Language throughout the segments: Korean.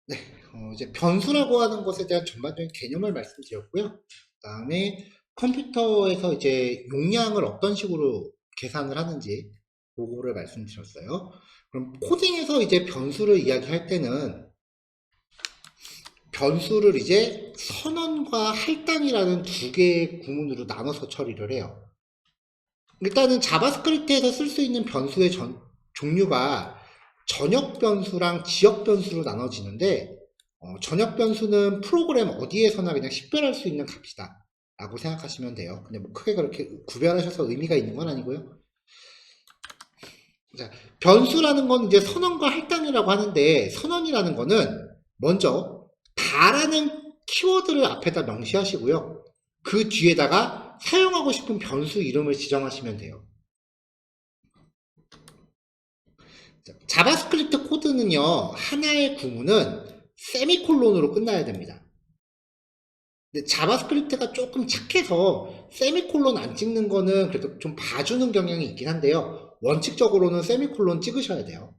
네, 이제 변수라고 하는 것에 대한 전반적인 개념을 말씀드렸고요. 그다음에 컴퓨터에서 이제 용량을 어떤 식으로 계산을 하는지 그거를 말씀드렸어요. 그럼 코딩에서 이제 변수를 이야기할 때는 변수를 이제 선언과 할당이라는 두 개의 구문으로 나눠서 처리를 해요. 일단은 자바스크립트에서 쓸 수 있는 변수의 종류가 전역 변수랑 지역 변수로 나눠지는데, 전역 변수는 프로그램 어디에서나 그냥 식별할 수 있는 값이다 라고 생각하시면 돼요. 근데 뭐 크게 그렇게 구별하셔서 의미가 있는 건 아니고요. 자, 변수라는 건 이제 선언과 할당이라고 하는데, 선언이라는 거는 먼저 다라는 키워드를 앞에다 명시하시고요. 그 뒤에다가 사용하고 싶은 변수 이름을 지정하시면 돼요. 자바스크립트 코드는요, 하나의 구문은 세미콜론으로 끝나야 됩니다. 근데 자바스크립트가 조금 착해서 세미콜론 안 찍는 거는 그래도 좀 봐주는 경향이 있긴 한데요. 원칙적으로는 세미콜론 찍으셔야 돼요.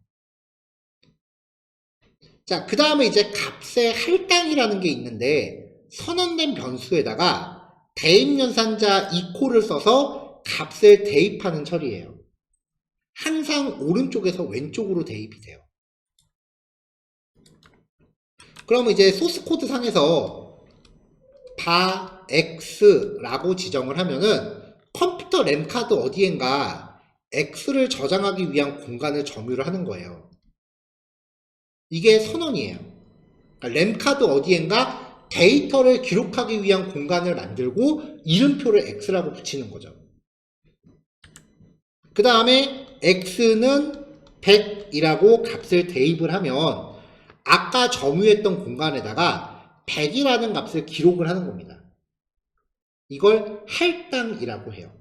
자, 그 다음에 이제 값의 할당이라는 게 있는데, 선언된 변수에다가 대입연산자 이코를 써서 값을 대입하는 처리예요. 항상 오른쪽에서 왼쪽으로 대입이 돼요. 그러면 이제 소스 코드 상에서 바 x라고 지정을 하면은 컴퓨터 램카드 어디엔가 x를 저장하기 위한 공간을 점유를 하는 거예요. 이게 선언이에요. 그러니까 램카드 어디엔가 데이터를 기록하기 위한 공간을 만들고 이름표를 x라고 붙이는 거죠. 그 다음에 x는 100이라고 값을 대입을 하면 아까 점유했던 공간에다가 100이라는 값을 기록을 하는 겁니다. 이걸 할당이라고 해요.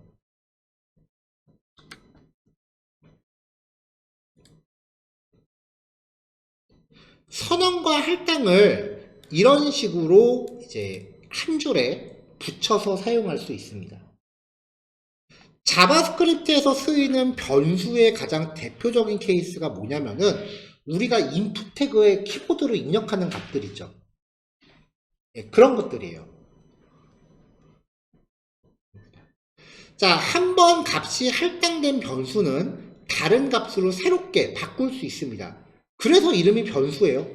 선언과 할당을 이런 식으로 이제 한 줄에 붙여서 사용할 수 있습니다. 자바스크립트에서 쓰이는 변수의 가장 대표적인 케이스가 뭐냐면은 우리가 인풋 태그에 키보드로 입력하는 값들 있죠. 네, 그런 것들이에요. 자, 한 번 값이 할당된 변수는 다른 값으로 새롭게 바꿀 수 있습니다. 그래서 이름이 변수예요.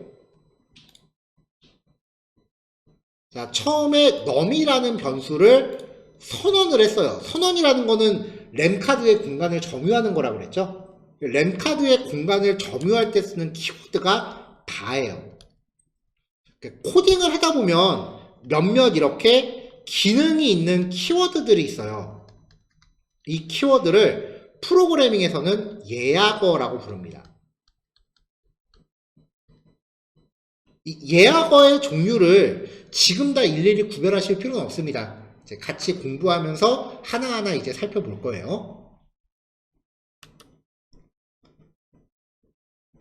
자, 처음에 num이라는 변수를 선언을 했어요. 선언이라는 거는 램카드의 공간을 점유하는 거라고 그랬죠. 램카드의 공간을 점유할 때 쓰는 키워드가 다예요. 코딩을 하다 보면 몇몇 이렇게 기능이 있는 키워드들이 있어요. 이 키워드를 프로그래밍에서는 예약어라고 부릅니다. 이 예약어의 종류를 지금 다 일일이 구별하실 필요는 없습니다. 이제 같이 공부하면서 하나하나 이제 살펴볼 거예요.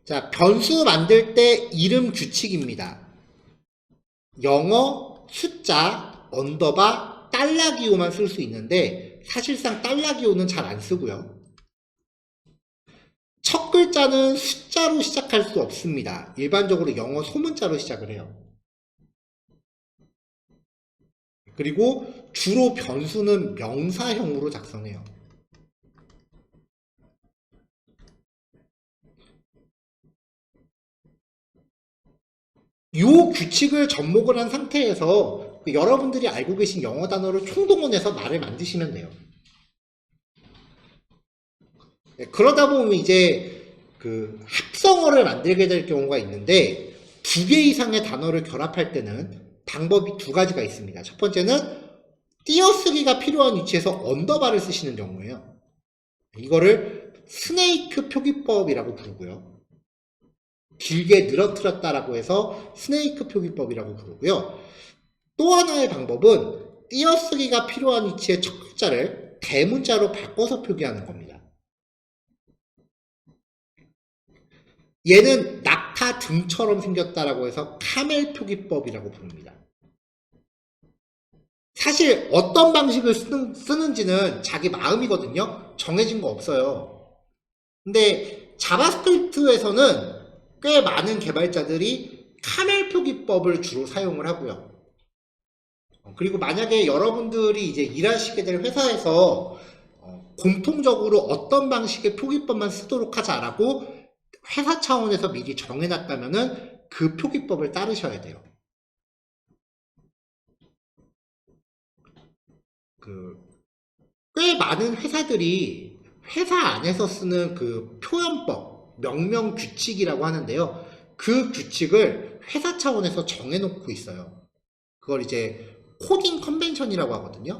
자, 변수 만들 때 이름 규칙입니다. 영어, 숫자, 언더바, 달러기호만 쓸 수 있는데 사실상 달러기호는 잘 안 쓰고요. 첫 글자는 숫자로 시작할 수 없습니다. 일반적으로 영어 소문자로 시작을 해요. 그리고 주로 변수는 명사형으로 작성해요. 이 규칙을 접목을 한 상태에서 여러분들이 알고 계신 영어 단어를 총동원해서 말을 만드시면 돼요. 그러다 보면 이제 그 합성어를 만들게 될 경우가 있는데 두 개 이상의 단어를 결합할 때는 방법이 두 가지가 있습니다. 첫 번째는 띄어쓰기가 필요한 위치에서 언더바를 쓰시는 경우예요. 이거를 스네이크 표기법이라고 부르고요. 길게 늘어뜨렸다라고 해서 스네이크 표기법이라고 부르고요. 또 하나의 방법은 띄어쓰기가 필요한 위치의 첫 글자를 대문자로 바꿔서 표기하는 겁니다. 얘는 낙타 등처럼 생겼다라고 해서 카멜 표기법이라고 부릅니다. 사실 어떤 방식을 쓰는지는 자기 마음이거든요. 정해진 거 없어요. 근데 자바스크립트에서는 꽤 많은 개발자들이 카멜 표기법을 주로 사용을 하고요. 그리고 만약에 여러분들이 이제 일하시게 될 회사에서 공통적으로 어떤 방식의 표기법만 쓰도록 하자라고 회사 차원에서 미리 정해놨다면은 그 표기법을 따르셔야 돼요. 꽤 많은 회사들이 회사 안에서 쓰는 그 표현법, 명명 규칙이라고 하는데요. 그 규칙을 회사 차원에서 정해놓고 있어요. 그걸 이제 코딩 컨벤션이라고 하거든요.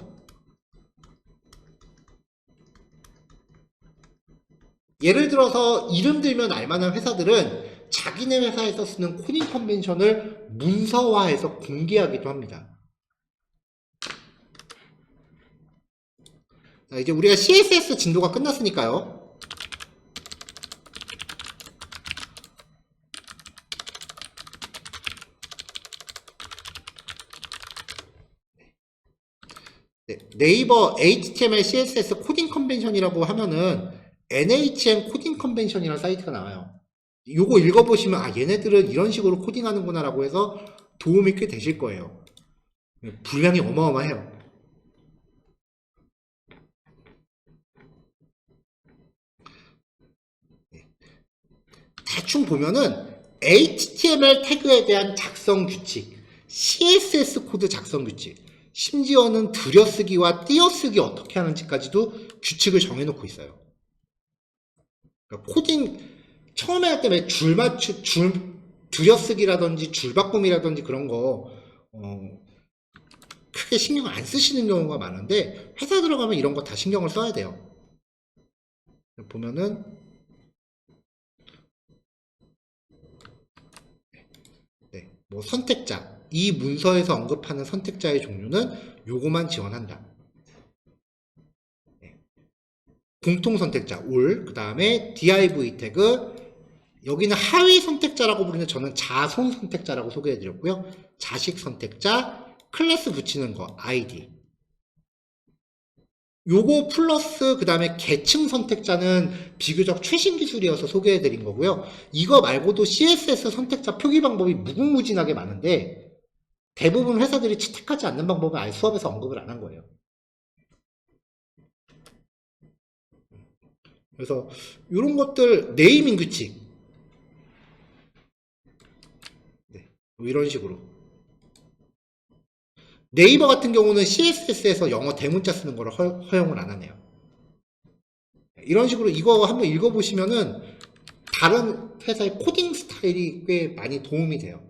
예를 들어서 이름 들면 알만한 회사들은 자기네 회사에서 쓰는 코딩 컨벤션을 문서화해서 공개하기도 합니다. 자, 이제 우리가 CSS 진도가 끝났으니까요. 네이버 HTML, CSS 코딩 컨벤션이라고 하면은 NHN 코딩 컨벤션이라는 사이트가 나와요. 요거 읽어보시면 아 얘네들은 이런 식으로 코딩하는구나 라고 해서 도움이 꽤 되실 거예요. 분량이 어마어마해요. 대충 보면은 HTML 태그에 대한 작성 규칙, CSS 코드 작성 규칙, 심지어는 들여쓰기와 띄어쓰기 어떻게 하는지까지도 규칙을 정해놓고 있어요. 그러니까 코딩 처음에 할 때 들여쓰기라든지 줄바꿈이라든지 그런 거 크게 신경을 안 쓰시는 경우가 많은데 회사 들어가면 이런 거 다 신경을 써야 돼요. 보면은 뭐 선택자, 이 문서에서 언급하는 선택자의 종류는 요거만 지원한다. 공통 선택자 all, 그 다음에 div 태그, 여기는 하위 선택자라고 부르는데 저는 자손 선택자라고 소개해드렸고요. 자식 선택자, 클래스 붙이는 거 id, 요거 플러스 그 다음에 계층 선택자는 비교적 최신 기술이어서 소개해드린 거고요. 이거 말고도 CSS 선택자 표기 방법이 무궁무진하게 많은데 대부분 회사들이 채택하지 않는 방법은 아예 수업에서 언급을 안 한 거예요. 그래서 이런 것들 네이밍 규칙, 뭐 이런 식으로. 네이버 같은 경우는 CSS에서 영어 대문자 쓰는 거를 허용을 안 하네요. 이런 식으로 이거 한번 읽어보시면은 다른 회사의 코딩 스타일이 꽤 많이 도움이 돼요.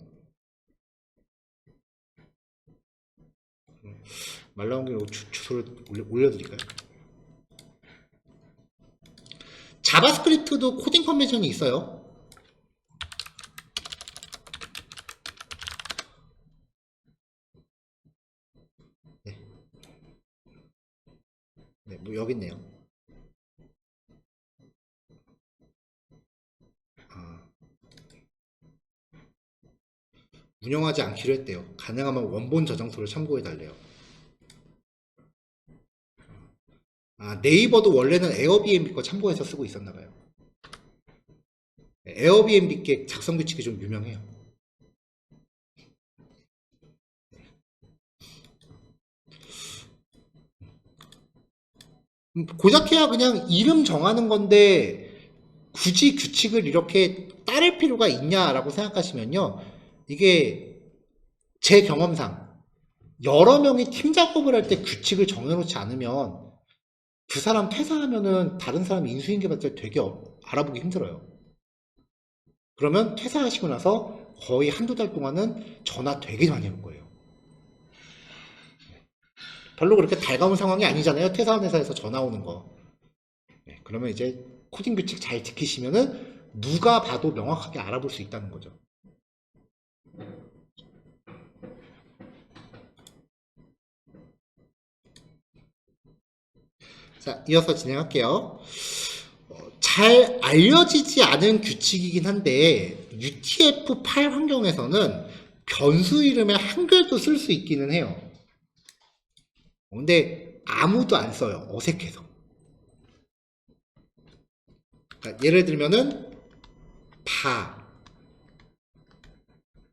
말 나온 김에 주소를 올려드릴까요? 자바스크립트도 코딩 컨벤션이 있어요. 네, 뭐 여기 있네요. 운영하지 않기로 했대요. 가능하면 원본 저장소를 참고해달래요. 네이버도 원래는 에어비앤비 거 참고해서 쓰고 있었나봐요. 에어비앤비 게 작성 규칙이 좀 유명해요. 고작해야 그냥 이름 정하는 건데 굳이 규칙을 이렇게 따를 필요가 있냐라고 생각하시면요. 이게 제 경험상 여러 명이 팀 작업을 할 때 규칙을 정해놓지 않으면 그 사람 퇴사하면은 다른 사람 인수인계받을 때 되게 알아보기 힘들어요. 그러면 퇴사하시고 나서 거의 한두 달 동안은 전화 되게 많이 올 거예요. 별로 그렇게 달가운 상황이 아니잖아요. 퇴사한 회사에서 전화 오는 거. 그러면 이제 코딩 규칙 잘 지키시면은 누가 봐도 명확하게 알아볼 수 있다는 거죠. 자, 이어서 진행할게요. 잘 알려지지 않은 규칙이긴 한데 UTF-8 환경에서는 변수 이름에 한글도 쓸 수 있기는 해요. 근데 아무도 안 써요. 어색해서. 그러니까 예를 들면은 바,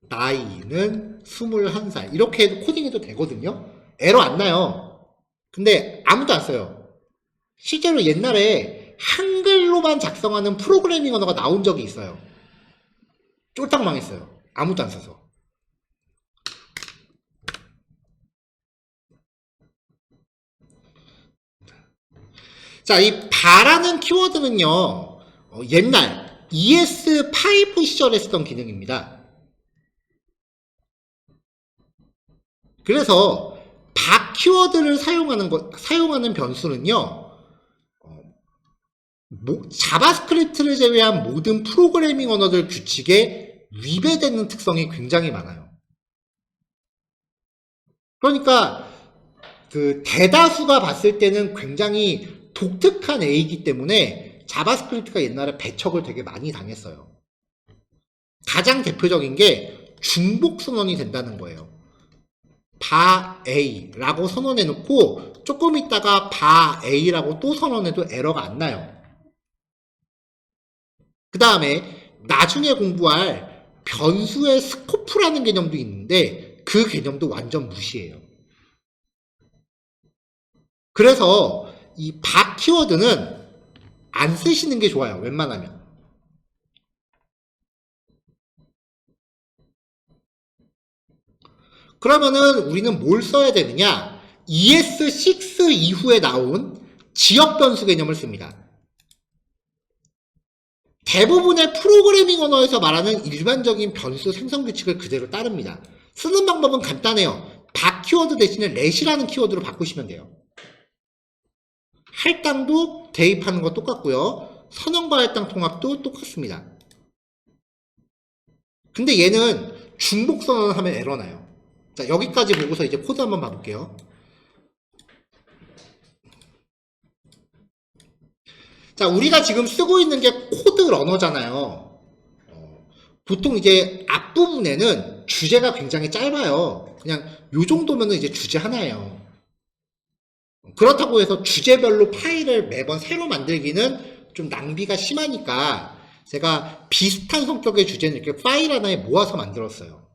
나이는 21살. 이렇게 해도 코딩해도 되거든요. 에러 안 나요. 근데 아무도 안 써요. 실제로 옛날에 한글로만 작성하는 프로그래밍 언어가 나온 적이 있어요. 쫄딱 망했어요. 아무도 안 써서. 자, 이 바라는 키워드는요, 옛날 ES5 시절에 쓰던 기능입니다. 그래서 바 키워드를 사용하는 변수는요, 자바스크립트를 제외한 모든 프로그래밍 언어들 규칙에 위배되는 특성이 굉장히 많아요. 그러니까 그 대다수가 봤을 때는 굉장히 독특한 A이기 때문에 자바스크립트가 옛날에 배척을 되게 많이 당했어요. 가장 대표적인 게 중복 선언이 된다는 거예요. 바 A라고 선언해 놓고 조금 있다가 바 A라고 또 선언해도 에러가 안 나요. 그 다음에 나중에 공부할 변수의 스코프라는 개념도 있는데 그 개념도 완전 무시해요. 그래서 이 바 키워드는 안 쓰시는 게 좋아요. 웬만하면. 그러면은 우리는 뭘 써야 되느냐? ES6 이후에 나온 지역 변수 개념을 씁니다. 대부분의 프로그래밍 언어에서 말하는 일반적인 변수 생성 규칙을 그대로 따릅니다. 쓰는 방법은 간단해요. 바 키워드 대신에 let이라는 키워드로 바꾸시면 돼요. 할당도 대입하는 거 똑같고요. 선언과 할당 통합도 똑같습니다. 근데 얘는 중복 선언을 하면 에러 나요. 자, 여기까지 보고서 이제 코드 한번 봐볼게요. 자, 우리가 지금 쓰고 있는 게 코드 러너잖아요. 보통 이제 앞부분에는 주제가 굉장히 짧아요. 그냥 요 정도면 이제 주제 하나예요. 그렇다고 해서 주제별로 파일을 매번 새로 만들기는 좀 낭비가 심하니까 제가 비슷한 성격의 주제는 이렇게 파일 하나에 모아서 만들었어요.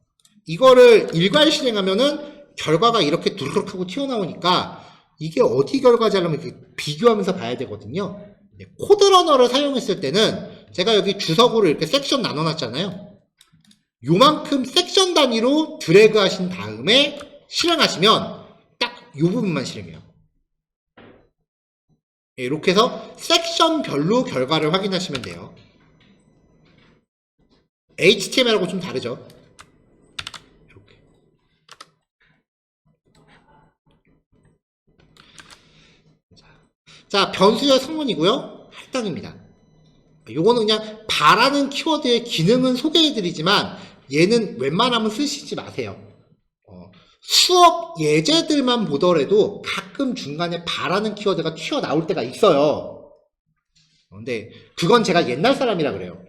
이거를 일괄 실행하면은 결과가 이렇게 두루룩 하고 튀어나오니까 이게 어디 결과지 하려면 이렇게 비교하면서 봐야 되거든요. 코드러너를 사용했을 때는 제가 여기 주석으로 이렇게 섹션 나눠놨잖아요. 요만큼 섹션 단위로 드래그 하신 다음에 실행하시면 딱 요 부분만 실행해요. 이렇게 해서 섹션별로 결과를 확인하시면 돼요. HTML하고 좀 다르죠. 이렇게. 자, 변수의 성문이고요. 할당입니다. 요거는 그냥 바라는 키워드의 기능은 소개해드리지만 얘는 웬만하면 쓰시지 마세요. 수업 예제들만 보더라도 가끔 중간에 바라는 키워드가 튀어나올 때가 있어요. 근데 그건 제가 옛날 사람이라 그래요.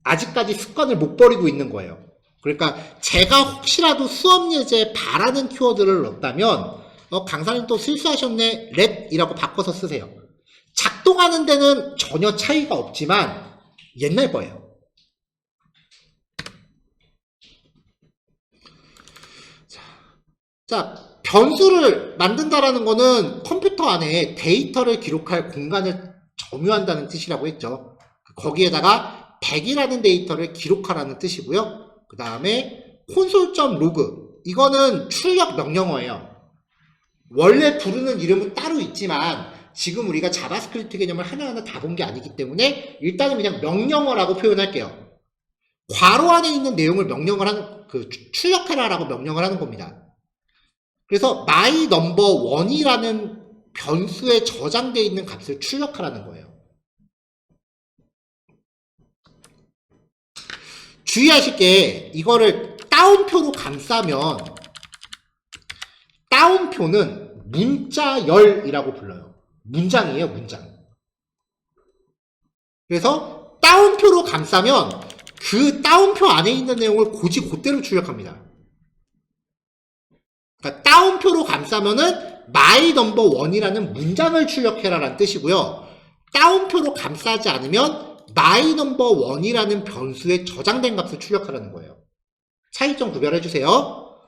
아직까지 습관을 못 버리고 있는 거예요. 그러니까 제가 혹시라도 수업 예제에 바라는 키워드를 넣었다면 강사님 또 실수하셨네 랩이라고 바꿔서 쓰세요. 작동하는 데는 전혀 차이가 없지만 옛날 거예요. 자, 변수를 만든다라는 거는 컴퓨터 안에 데이터를 기록할 공간을 점유한다는 뜻이라고 했죠. 거기에다가 100이라는 데이터를 기록하라는 뜻이고요. 그 다음에 console.log 이거는 출력 명령어예요. 원래 부르는 이름은 따로 있지만 지금 우리가 자바스크립트 개념을 하나하나 다 본 게 아니기 때문에 일단은 그냥 명령어라고 표현할게요. 괄호 안에 있는 내용을 출력해라라고 명령을 하는 겁니다. 그래서 my number 1이라는 변수에 저장되어 있는 값을 출력하라는 거예요. 주의하실 게 이거를 따옴표로 감싸면 따옴표는 문자열이라고 불러요. 문장이에요, 문장. 그래서 따옴표로 감싸면 그 따옴표 안에 있는 내용을 곧대로 출력합니다. 그러니까 따옴표로 감싸면은 my number 1이라는 문장을 출력해라 라는 뜻이고요. 따옴표로 감싸지 않으면 my number 1이라는 변수에 저장된 값을 출력하라는 거예요. 차이점 구별해주세요.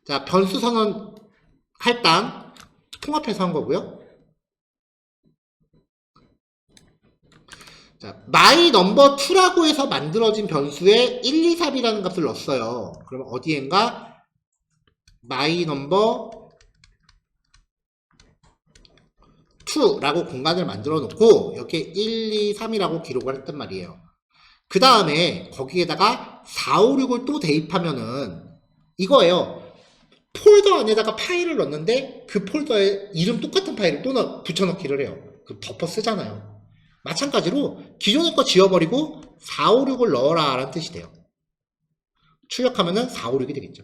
자, 변수 선언 할당 통합해서 한 거고요. 자, my number 2라고 해서 만들어진 변수에 1, 2, 3이라는 값을 넣었어요. 그러면 어디엔가 my number 2라고 공간을 만들어 놓고 여기에 1, 2, 3이라고 기록을 했단 말이에요. 그 다음에 거기에다가 4, 5, 6을 또 대입하면은 이거예요. 폴더 안에다가 파일을 넣는데 그 폴더에 이름 똑같은 파일을 또 붙여넣기를 해요. 그럼 덮어 쓰잖아요. 마찬가지로 기존의 거 지워버리고 4, 5, 6을 넣어라 라는 뜻이 돼요. 출력하면은 4, 5, 6이 되겠죠.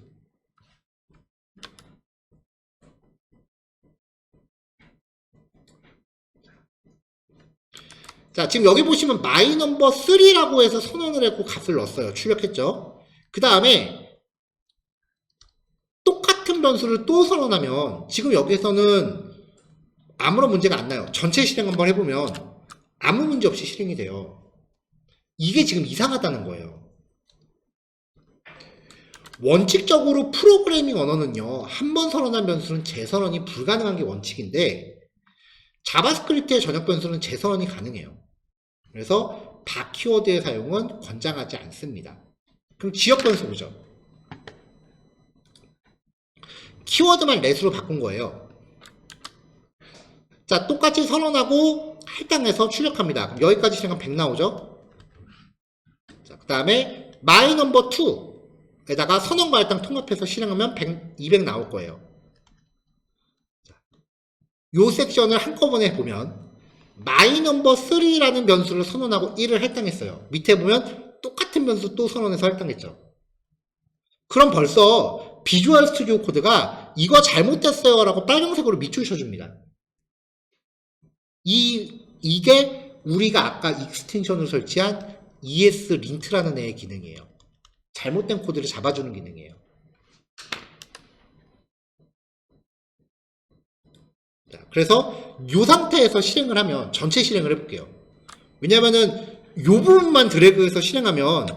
자, 지금 여기 보시면 my number 3라고 해서 선언을 했고 값을 넣었어요. 출력했죠. 그 다음에 똑같은 변수를 또 선언하면 지금 여기에서는 아무런 문제가 안 나요. 전체 실행 한번 해보면 아무 문제 없이 실행이 돼요. 이게 지금 이상하다는 거예요. 원칙적으로 프로그래밍 언어는요, 한 번 선언한 변수는 재선언이 불가능한 게 원칙인데 자바스크립트의 전역 변수는 재선언이 가능해요. 그래서 바키워드의 사용은 권장하지 않습니다. 그럼 지역 변수 보죠. 키워드만 let으로 바꾼 거예요. 자, 똑같이 선언하고 할당해서 출력합니다. 그럼 여기까지 실행하면 100 나오죠? 자, 그 다음에 my number 2에다가 선언과 할당 통합해서 실행하면 100, 200 나올 거예요. 자, 요 섹션을 한꺼번에 보면 my number 3라는 변수를 선언하고 1을 할당했어요. 밑에 보면 똑같은 변수 또 선언해서 할당했죠. 그럼 벌써 비주얼 스튜디오 코드가 이거 잘못됐어요 라고 빨간색으로 밑줄 쳐줍니다. 이게 우리가 아까 익스텐션으로 설치한 ESLint라는 애의 기능이에요. 잘못된 코드를 잡아주는 기능이에요. 자, 그래서 이 상태에서 실행을 하면 전체 실행을 해볼게요. 왜냐면은 이 부분만 드래그해서 실행하면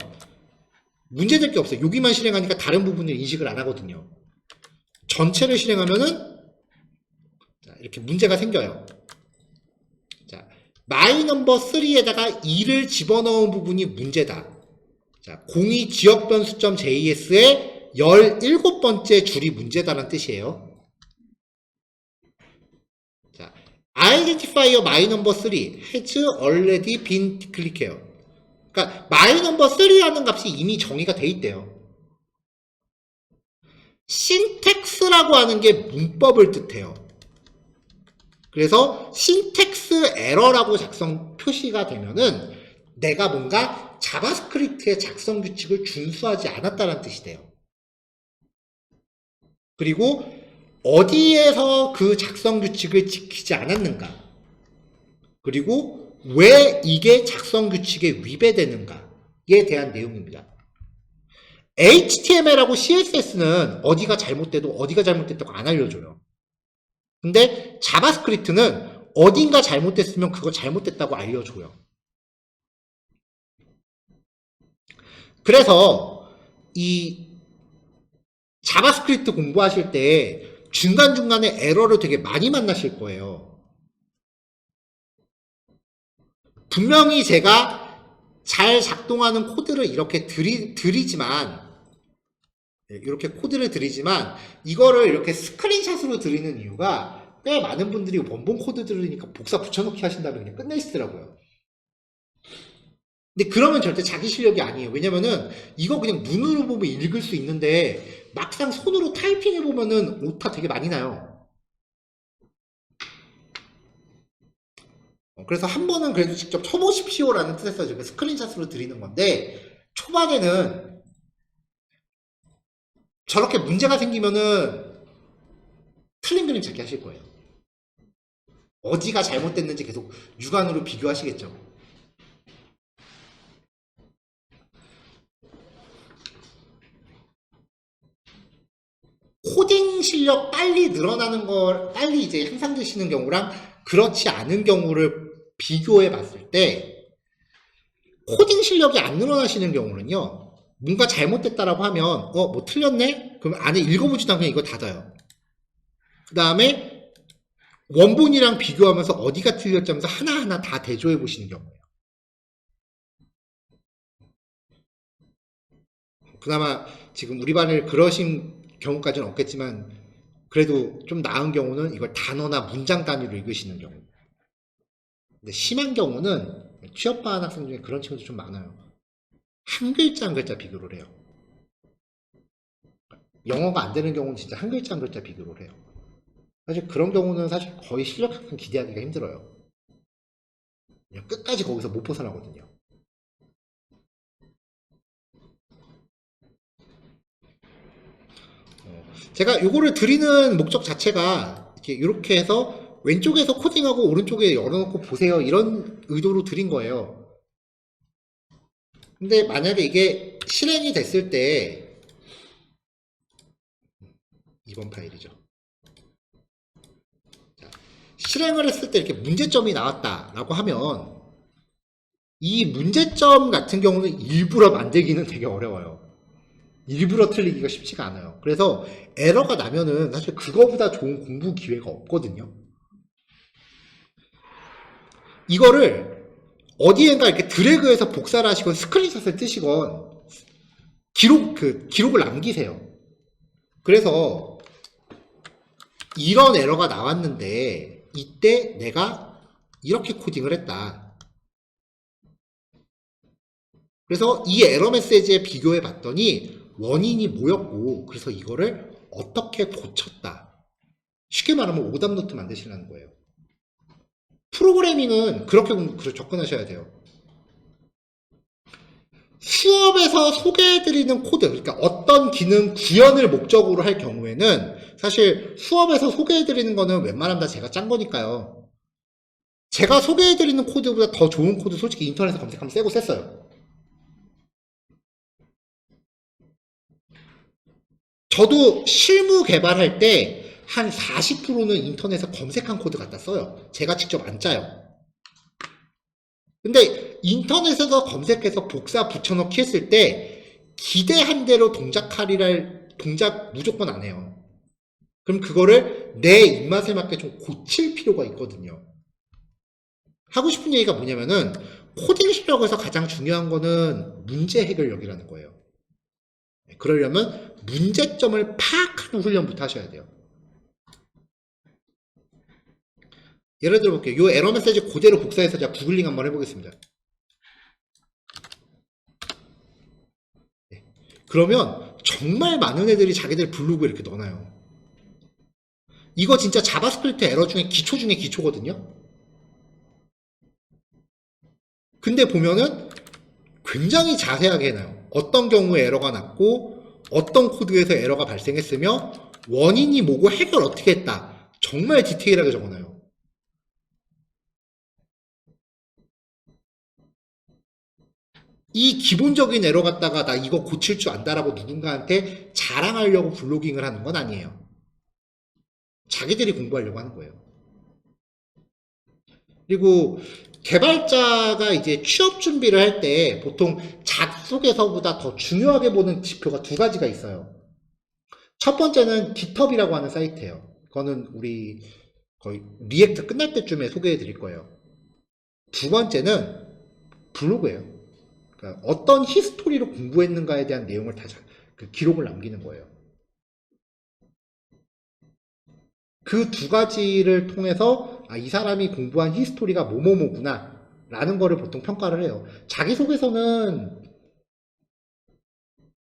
문제될 게 없어요. 여기만 실행하니까 다른 부분을 인식을 안 하거든요. 전체를 실행하면은 자, 이렇게 문제가 생겨요. 자, my number 3에다가 2를 집어넣은 부분이 문제다. 자, 02 지역변수.js의 17번째 줄이 문제다라는 뜻이에요. 자, identifier my number 3 has already been declared here. 그러니까 my number 3라는 값이 이미 정의가 돼 있대요. 신텍스라고 하는 게 문법을 뜻해요. 그래서 신텍스 에러라고 작성 표시가 되면은 내가 뭔가 자바스크립트의 작성 규칙을 준수하지 않았다는 뜻이 돼요. 그리고 어디에서 그 작성 규칙을 지키지 않았는가, 그리고 왜 이게 작성 규칙에 위배되는가에 대한 내용입니다. HTML하고 CSS는 어디가 잘못돼도 어디가 잘못됐다고 안 알려줘요. 근데 자바스크립트는 어딘가 잘못됐으면 그거 잘못됐다고 알려줘요. 그래서 이 자바스크립트 공부하실 때 중간중간에 에러를 되게 많이 만나실 거예요. 분명히 제가 잘 작동하는 코드를 이렇게 드리지만 이렇게 코드를 드리지만 이거를 이렇게 스크린샷으로 드리는 이유가 꽤 많은 분들이 원본 코드 들으니까 복사 붙여넣기 하신 다음에 그냥 끝내시더라고요. 근데 그러면 절대 자기 실력이 아니에요. 왜냐면은 이거 그냥 눈으로 보면 읽을 수 있는데 막상 손으로 타이핑해보면은 오타 되게 많이 나요. 그래서 한 번은 그래도 직접 쳐보십시오라는 뜻에서 이렇게 스크린샷으로 드리는 건데 초반에는 저렇게 문제가 생기면은 틀린 그림 찾기 하실 거예요. 어디가 잘못됐는지 계속 육안으로 비교하시겠죠. 코딩 실력 빨리 늘어나는 걸 빨리 이제 향상되시는 경우랑 그렇지 않은 경우를 비교해 봤을 때 코딩 실력이 안 늘어나시는 경우는요, 뭔가 잘못됐다라고 하면 뭐 틀렸네? 그럼 안에 읽어보지도 않고 이거 닫아요. 그 다음에 원본이랑 비교하면서 어디가 틀렸지 하면서 하나하나 다 대조해 보시는 경우예요. 그나마 지금 우리 반을 그러신 경우까지는 없겠지만 그래도 좀 나은 경우는 이걸 단어나 문장 단위로 읽으시는 경우. 근데 심한 경우는 취업반 학생 중에 그런 친구도 좀 많아요. 한 글자 한 글자 비교를 해요. 영어가 안 되는 경우는 진짜 한 글자 한 글자 비교를 해요. 사실 그런 경우는 사실 거의 실력 학생 기대하기가 힘들어요. 그냥 끝까지 거기서 못 벗어나거든요. 제가 요거를 드리는 목적 자체가 이렇게 해서 왼쪽에서 코딩하고 오른쪽에 열어놓고 보세요 이런 의도로 드린 거예요. 근데 만약에 이게 실행이 됐을 때 이번 파일이죠. 자, 실행을 했을 때 이렇게 문제점이 나왔다라고 하면 이 문제점 같은 경우는 일부러 만들기는 되게 어려워요. 일부러 틀리기가 쉽지가 않아요. 그래서 에러가 나면은 사실 그거보다 좋은 공부 기회가 없거든요. 이거를 어디엔가 이렇게 드래그해서 복사를 하시건 스크린샷을 뜨시건 기록을 남기세요. 그래서 이런 에러가 나왔는데 이때 내가 이렇게 코딩을 했다. 그래서 이 에러 메시지에 비교해 봤더니 원인이 뭐였고 그래서 이거를 어떻게 고쳤다. 쉽게 말하면 오답 노트 만드시라는 거예요. 프로그래밍은 그렇게 접근하셔야 돼요. 수업에서 소개해드리는 코드, 그러니까 어떤 기능 구현을 목적으로 할 경우에는 사실 수업에서 소개해드리는 거는 웬만하면 다 제가 짠 거니까요. 제가 소개해드리는 코드보다 더 좋은 코드 솔직히 인터넷에서 검색하면 세고 셌어요. 저도 실무 개발할 때 한 40%는 인터넷에서 검색한 코드 갖다 써요. 제가 직접 안 짜요. 근데 인터넷에서 검색해서 복사 붙여넣기 했을 때 기대한 대로 동작하리랄 동작 무조건 안 해요. 그럼 그거를 내 입맛에 맞게 좀 고칠 필요가 있거든요. 하고 싶은 얘기가 뭐냐면은 코딩 실력에서 가장 중요한 거는 문제 해결력이라는 거예요. 그러려면 문제점을 파악하는 훈련부터 하셔야 돼요. 예를 들어 볼게요. 이 에러 메시지 그대로 복사해서 제가 구글링 한번 해보겠습니다. 네. 그러면 정말 많은 애들이 자기들 블로그에 이렇게 넣어놔요. 이거 진짜 자바스크립트 에러 중에 기초 중에 기초거든요. 근데 보면은 굉장히 자세하게 해놔요. 어떤 경우에 에러가 났고 어떤 코드에서 에러가 발생했으며 원인이 뭐고 해결 어떻게 했다. 정말 디테일하게 적어놔요. 이 기본적인 에러 갖다가 나 이거 고칠 줄 안다라고 누군가한테 자랑하려고 블로깅을 하는 건 아니에요. 자기들이 공부하려고 하는 거예요. 그리고 개발자가 이제 취업 준비를 할 때 보통 작속에서보다 더 중요하게 보는 지표가 두 가지가 있어요. 첫 번째는 깃허브라고 하는 사이트예요. 그거는 우리 거의 리액트 끝날 때쯤에 소개해 드릴 거예요. 두 번째는 블로그예요. 그러니까 어떤 히스토리로 공부했는가에 대한 내용을 다 기록을 남기는 거예요. 그 두 가지를 통해서 이 사람이 공부한 히스토리가 뭐뭐뭐구나 라는 거를 보통 평가를 해요. 자기소개서는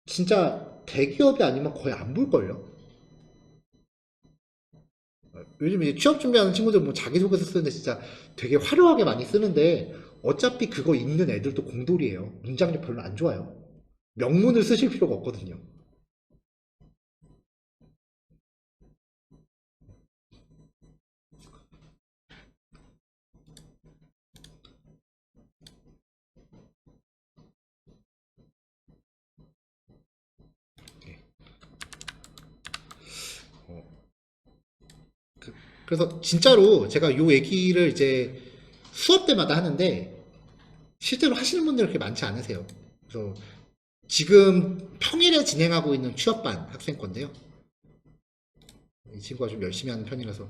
진짜 대기업이 아니면 거의 안 볼걸요. 요즘 이제 취업 준비하는 친구들 뭐 자기소개서 쓰는데 진짜 되게 화려하게 많이 쓰는데 어차피 그거 읽는 애들도 공돌이에요. 문장력 별로 안 좋아요. 명문을 쓰실 필요가 없거든요. 그래서 진짜로 제가 요 얘기를 이제 수업 때마다 하는데 실제로 하시는 분들이 그렇게 많지 않으세요. 그래서 지금 평일에 진행하고 있는 취업반 학생 건데요. 이 친구가 좀 열심히 하는 편이라서.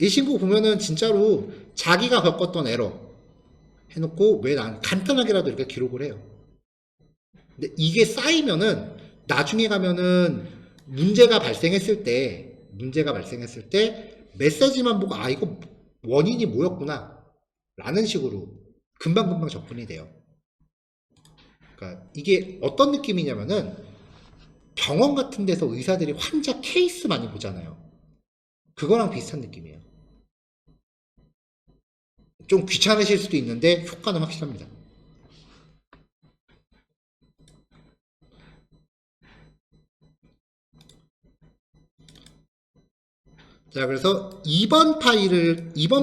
이 친구 보면은 진짜로 자기가 겪었던 에러 해놓고 왜 난 간단하게라도 이렇게 기록을 해요. 근데 이게 쌓이면은 나중에 가면은 문제가 발생했을 때 메시지만 보고 아 이거 원인이 뭐였구나 라는 식으로 금방금방 접근이 돼요. 그러니까 이게 어떤 느낌이냐면은 병원 같은 데서 의사들이 환자 케이스 많이 보잖아요. 그거랑 비슷한 느낌이에요. 좀 귀찮으실 수도 있는데 효과는 확실합니다. 자, 그래서 2번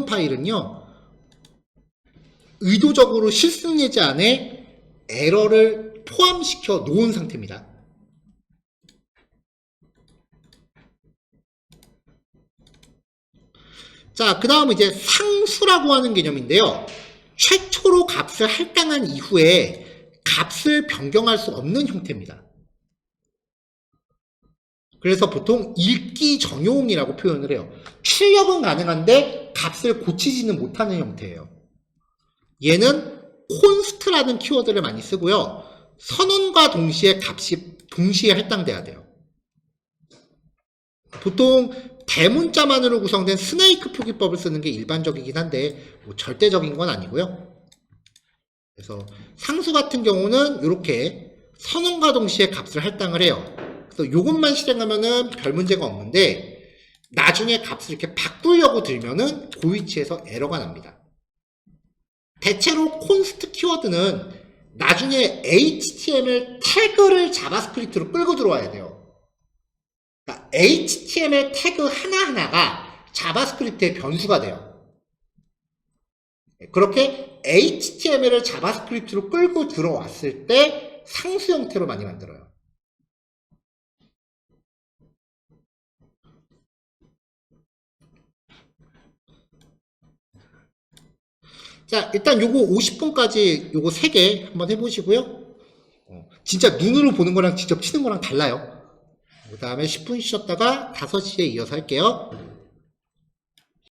파일은요, 의도적으로 실습 예제 안에 에러를 포함시켜 놓은 상태입니다. 자, 그 다음 이제 상수라고 하는 개념인데요. 최초로 값을 할당한 이후에 값을 변경할 수 없는 형태입니다. 그래서 보통 읽기 전용이라고 표현을 해요. 출력은 가능한데 값을 고치지는 못하는 형태예요. 얘는 콘스트라는 키워드를 많이 쓰고요. 선언과 동시에 값이 동시에 할당돼야 돼요. 보통 대문자만으로 구성된 스네이크 표기법을 쓰는 게 일반적이긴 한데 뭐 절대적인 건 아니고요. 그래서 상수 같은 경우는 이렇게 선언과 동시에 값을 할당을 해요. 그래서 이것만 실행하면은 별 문제가 없는데 나중에 값을 이렇게 바꾸려고 들면은 그 위치에서 에러가 납니다. 대체로 콘스트 키워드는 나중에 HTML 태그를 자바스크립트로 끌고 들어와야 돼요. 그러니까 HTML 태그 하나하나가 자바스크립트의 변수가 돼요. 그렇게 HTML을 자바스크립트로 끌고 들어왔을 때 상수 형태로 많이 만들어요. 자, 일단 요거 50분까지 요거 3개 한번 해보시고요. 진짜 눈으로 보는 거랑 직접 치는 거랑 달라요. 그 다음에 10분 쉬었다가 5시에 이어서 할게요.